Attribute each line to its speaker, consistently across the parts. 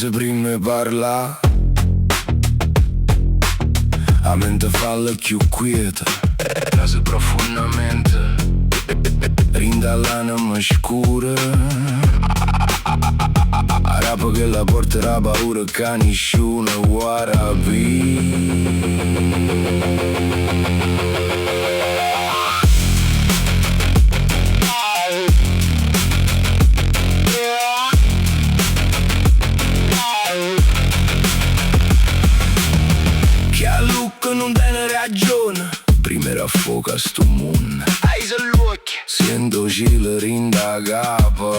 Speaker 1: se prima parla, la mente falla più quieta, rasa profondamente, rinda l'anima scura. Rapa che la porterà paura che nessuno vuole che a Luca non tiene ragione, prima era foca sto mondo. Hai l'occhio, sento cielo rinda capa,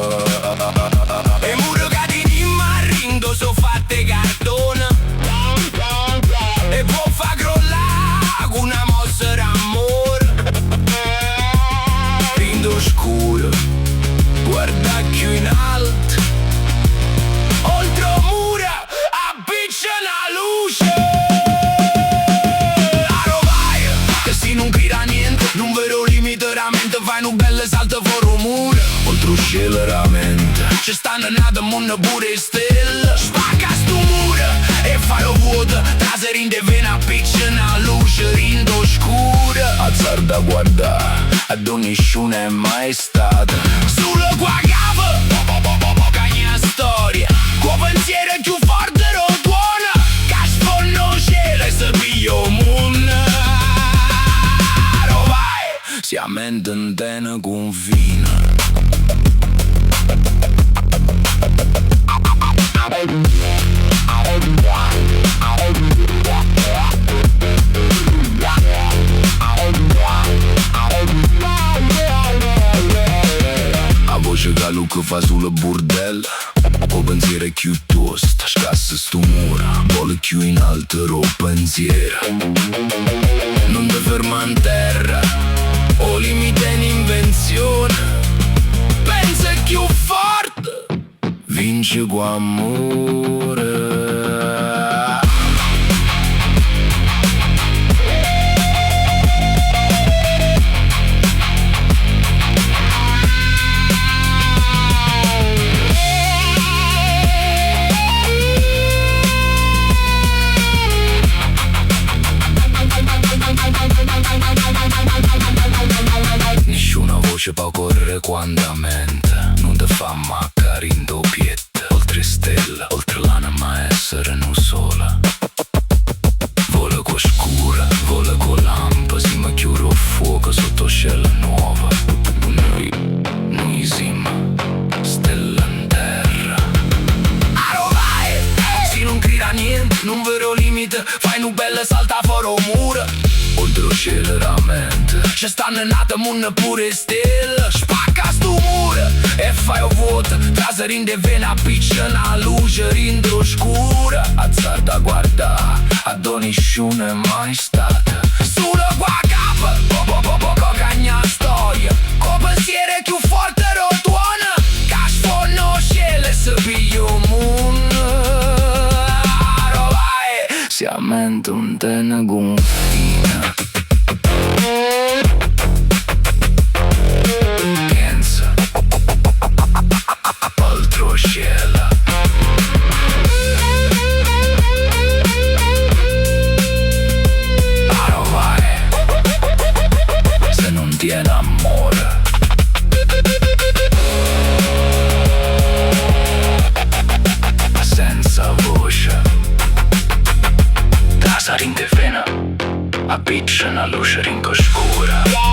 Speaker 1: e muro che di rindo so fatte cartone, e può fa crollare con una mossa d'amore. Rindo scuro, guarda più in alto, oltre mura abbiccia una luce. Non grida niente, non vedo limite, veramente fai un bel salto fuori un muro. Oltre un cielo veramente ci stanno nate mondo pure stelle. Spacca sto muro e fai lo vuoto, trase rinde vena appiccia una luce rindo scura. Azzarda guarda, a dove nessuno è mai stato. Solo qua capo, cagna storia, con pensiero più forte lo tuona, che sfonno cielo e se piglio mondo. Si a mente intena confina. A voce che Luca fa sulla burdella, o pensiero più tosta, scassa sto mura, vuole più in alto lo pensiero. Non ti ferma in terra, o limite in invenzione, pensa più forte, vince con amore. Può correre quando mente, non ti fa mancare in doppietta. Oltre stella, oltre l'anima essere non sola. Vola con scura, vola con lampa, si ma chiuro fuoco sotto scella nuova. Noi siamo stella in terra. Vai, se non grida niente, non vero limite, fai un bel salta fuori un muro. Oltre lo cielo veramente ci stanno nate mondo pure stelle. Spacca sto muro e fai o vuoto, trase rinde vena appiccia una luce rindo scura. Azzarda guarda, a dove nessuno è mai stata. Solo qua capo, cagna storia, con pensiero più forte lo tuona, che sfonno cielo e se piglio mondo. Vai, si a mente un tena confina. Pensa oltre cielo. Vai, se non tiene amore. Senza voce, trasa rinde vena, appiccia una luce ringo scura.